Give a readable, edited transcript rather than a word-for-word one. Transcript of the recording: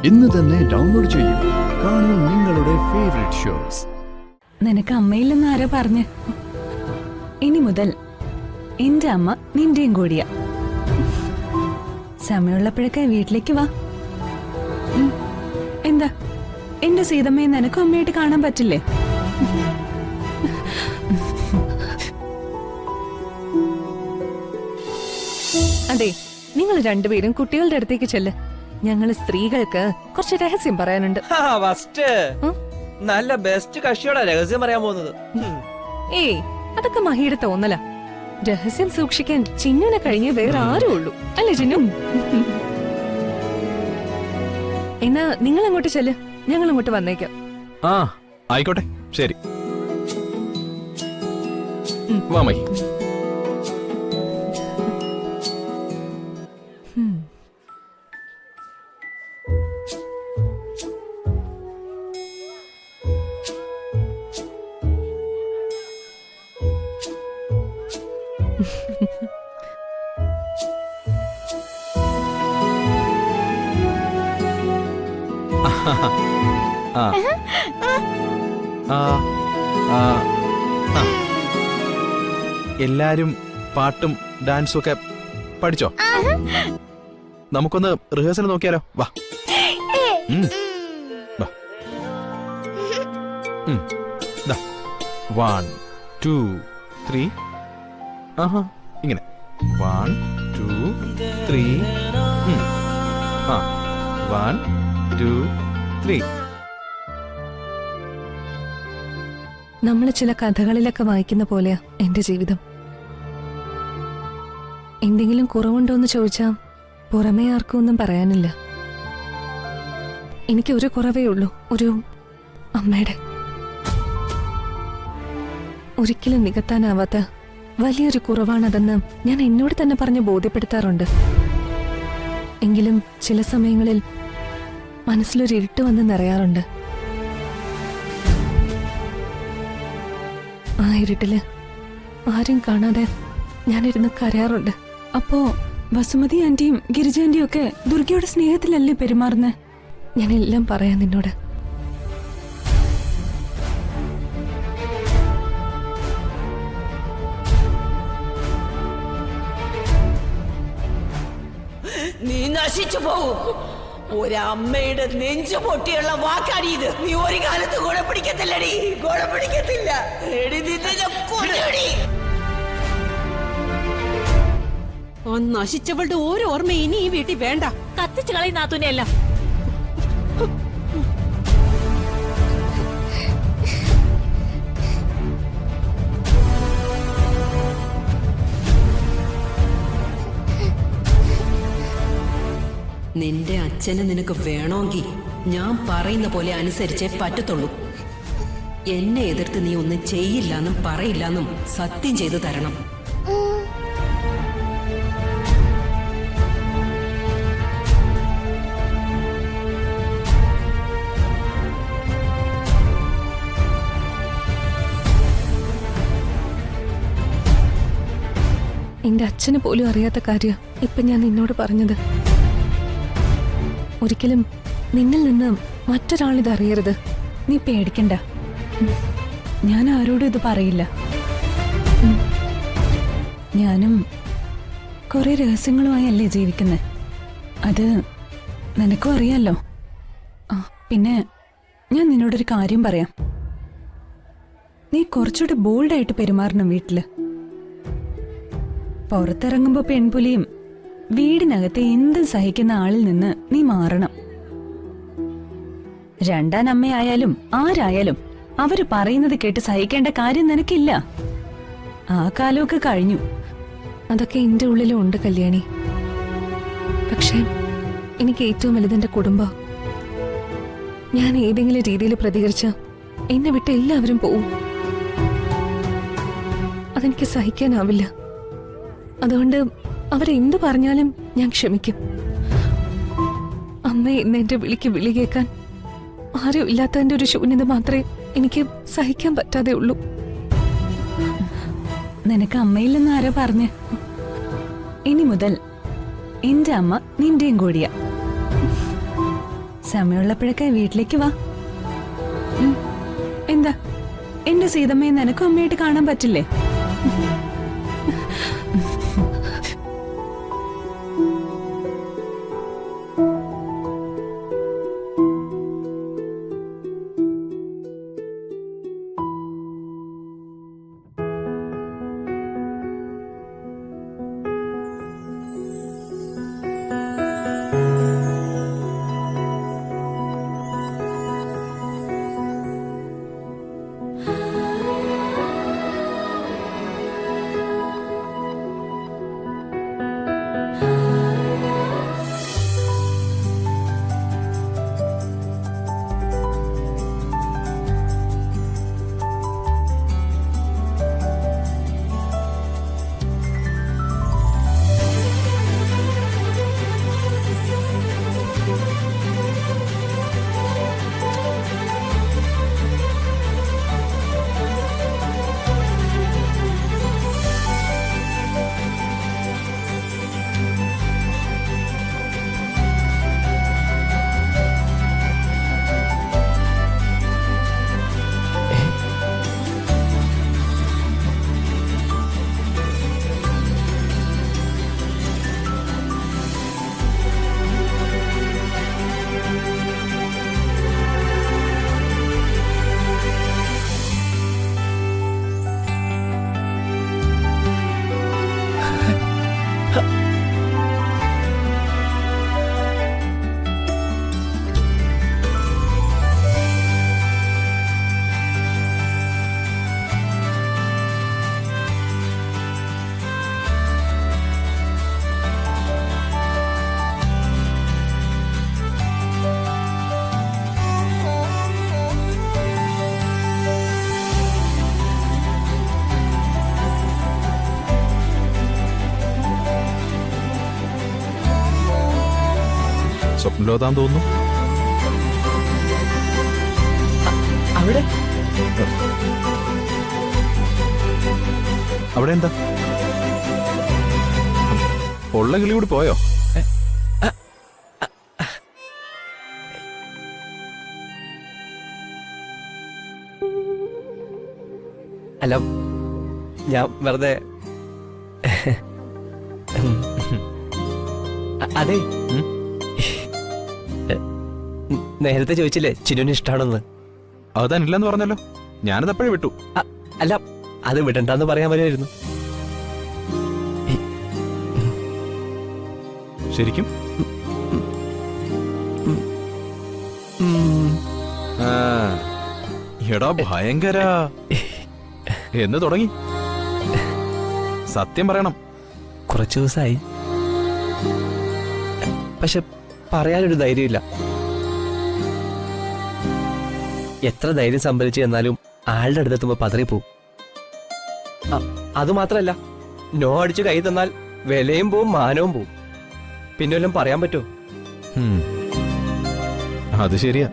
ഇന്ന് തന്നെ ഡൗൺലോഡ് ചെയ്യൂ. കാണൂ നിങ്ങളുടെ ഫേവറേറ്റ് ഷോസ്. നിനക്ക് അമ്മയില്ലെന്ന് ആരാ പറഞ്ഞ്? ഇനി മുതൽ എന്റെ അമ്മ നിന്റെയും കൂടിയാ. സമയമുള്ളപ്പോഴൊക്കെ വീട്ടിലേക്ക് വാ. എന്താ എന്റെ സീതമ്മയെ നിനക്കും അമ്മയായിട്ട് കാണാൻ പറ്റില്ലേ? അതെ, നിങ്ങൾ രണ്ടുപേരും കുട്ടികളുടെ അടുത്തേക്ക് ചെല്ല്. ഞങ്ങള് സ്ത്രീകൾക്ക് കുറച്ച് രഹസ്യം പറയാനുണ്ട്. നല്ല ബെസ്റ്റ് കക്ഷിയോടെ രഹസ്യം പറയാൻ പോകുന്നത്. ഏയ്, അതൊക്കെ മഹിയുടെ തോന്നല. രഹസ്യം സൂക്ഷിക്കാൻ ചിന്നുനെ കഴിഞ്ഞ് വേറെ ആരും ഉള്ളൂ, അല്ലേ ചിന്നു? എന്നാ നിങ്ങൾ അങ്ങോട്ട് ചെല്ല്, ഞങ്ങൾ അങ്ങോട്ട് വന്നേക്കാം. ആ ആയിക്കോട്ടെ, ശരി. വാ മഹി. എല്ലാരും പാട്ടും ഡാൻസും ഒക്കെ പഠിച്ചോ? നമുക്കൊന്ന് റിഹേഴ്സൽ നോക്കിയാലോ? വാ. വാ. 1 2 3. ആഹാ, ഇങ്ങനെ 1 2 3. 1 2 3. നമ്മള് ചില കഥകളിലൊക്കെ വായിക്കുന്ന പോലെയാ എന്റെ ജീവിതം. എന്തെങ്കിലും കുറവുണ്ടോന്ന് ചോദിച്ചാ പുറമേ ആർക്കും ഒന്നും പറയാനില്ല. എനിക്ക് ഒരു കുറവേ ഉള്ളൂ, ഒരു അമ്മയുടെ. ഒരിക്കലും നികത്താനാവാത്ത വലിയൊരു കുറവാണതെന്ന് ഞാൻ എന്നോട് തന്നെ പറഞ്ഞ് ബോധ്യപ്പെടുത്താറുണ്ട്. എങ്കിലും ചില സമയങ്ങളിൽ മനസ്സിലൊരു ഇരുട്ട് വന്ന് നിറയാറുണ്ട്. ആ ഇരുട്ടില് ആരും കാണാതെ ഞാനിരുന്ന് കരയാറുണ്ട്. അപ്പോ വസുമതി ആന്റിയും ഗിരിജ ആന്റിയും ഒക്കെ ദുർഗയുടെ സ്നേഹത്തിലല്ലേ പെരുമാറുന്നത്? ഞാനെല്ലാം പറയാം നിന്നോട്. നീ നശിച്ചു പോവും. ഒരമ്മയുടെ നെഞ്ചു പൊട്ടിയുള്ള വാക്കാടി ഇത്. നീ ഒരു കാലത്ത് ഗുണപിടിക്കത്തില്ലടി, ഗുണപിടിക്കത്തില്ല. എടി നിന്നെ ഞാൻ കൊല്ലുമെടി. ആ നശിച്ചവളുടെ ഒരു ഓർമ്മ ഇനി ഈ വീട്ടിൽ വേണ്ട. കത്തിച്ചു കളയും നാത്തൂനെയല്ല. നിന്റെ അച്ഛനെ നിനക്ക് വേണമെങ്കിൽ ഞാൻ പറയുന്ന പോലെ അനുസരിച്ചേ പറ്റത്തുള്ളൂ. എന്നെ എതിർത്ത് നീ ഒന്നും ചെയ്യില്ലെന്നും പറയില്ലെന്നും സത്യം ചെയ്തു തരണം. എന്റെ അച്ഛന് പോലും അറിയാത്ത കാര്യം ഇപ്പൊ ഞാൻ നിന്നോട് പറഞ്ഞത്. ഒരിക്കലും നിന്നിൽ നിന്ന് മറ്റൊരാളിത് അറിയരുത്. നീ പേടിക്കണ്ട, ഞാൻ ആരോടും ഇത് പറയില്ല. ഞാനും കുറെ രഹസ്യങ്ങളുമായല്ലേ ജീവിക്കുന്നത്. അത് നിനക്കും അറിയാലോ. പിന്നെ ഞാൻ നിന്നോടൊരു കാര്യം പറയാം. നീ കുറച്ചുകൂടെ ബോൾഡായിട്ട് പെരുമാറണം വീട്ടില്. പുറത്തിറങ്ങുമ്പോ പെൺപുലിയും വീടിനകത്തെ എന്തും സഹിക്കുന്ന ആളിൽ നിന്ന് നീ മാറണം. രണ്ടാനമ്മയായാലും ആരായാലും അവര് പറയുന്നത് കേട്ട് സഹിക്കേണ്ട കാര്യം നിനക്കില്ല. ആ കാലമൊക്കെ കഴിഞ്ഞു. അതൊക്കെ എന്റെ ഉള്ളിലും ഉണ്ട് കല്യാണി. പക്ഷേ എനിക്ക് ഏറ്റവും വലുതെന്റെ കുടുംബം. ഞാൻ ഏതെങ്കിലും രീതിയിൽ പ്രതികരിച്ച എന്നെ വിട്ട് എല്ലാവരും പോവും. അതെനിക്ക് സഹിക്കാനാവില്ല. അതുകൊണ്ട് അവരെന്തു പറഞ്ഞാലും ഞാൻ ക്ഷമിക്കും. അമ്മ ഇന്ന് എന്റെ വിളിക്ക് വിളി കേൾക്കാൻ ആരും ഇല്ലാത്തതിന്റെ ഒരു ശൂന്യത മാത്രമേ എനിക്ക് സഹിക്കാൻ പറ്റാതെ ഉള്ളൂ. നിനക്ക് അമ്മയില്ലെന്ന് ആരാ പറഞ്ഞ്? ഇനി മുതൽ എന്റെ അമ്മ നിന്റെയും കൂടിയാ. സമയമുള്ളപ്പോഴൊക്കെ വീട്ടിലേക്ക് വാ. എന്താ എന്റെ സീതമ്മയെ നിനക്കും അമ്മയായിട്ട് കാണാൻ പറ്റില്ലേ? സ്വപ്നലോതാൻ തോന്നുന്നു. അവിടെ അവിടെ എന്താ ഉള്ള കിളി കൂടി പോയോ? അല്ല, ഞാൻ വെറുതെ അതെ, നേരത്തെ ചോദിച്ചില്ലേ ചിന്നുവിന് ഇഷ്ടമാണെന്ന്. അത് തന്നില്ലെന്ന് പറഞ്ഞല്ലോ, ഞാനത് അപ്പോഴേ വിട്ടു. അല്ല, അത് വിടണ്ടെന്ന് പറയാൻ വരുമായിരുന്നു. ശരിക്കും ആ, എടാ ഭയങ്കര എന്ന് തുടങ്ങി. സത്യം പറയണം, കുറച്ചു ദിവസമായി, പക്ഷെ പറയാനൊരു ധൈര്യമില്ല. എത്ര ധൈര്യം സംഭരിച്ചു എന്നാലും ആളുടെ അടുത്തെത്തുമ്പോ പതറിപ്പോവും. അതുമാത്രല്ല, നോ അടിച്ചു കൈ തന്നാൽ വിലയും പോവും മാനവും പോവും. പിന്നെ വല്ലതും പറയാൻ പറ്റുമോ? അത് ശരിയാ.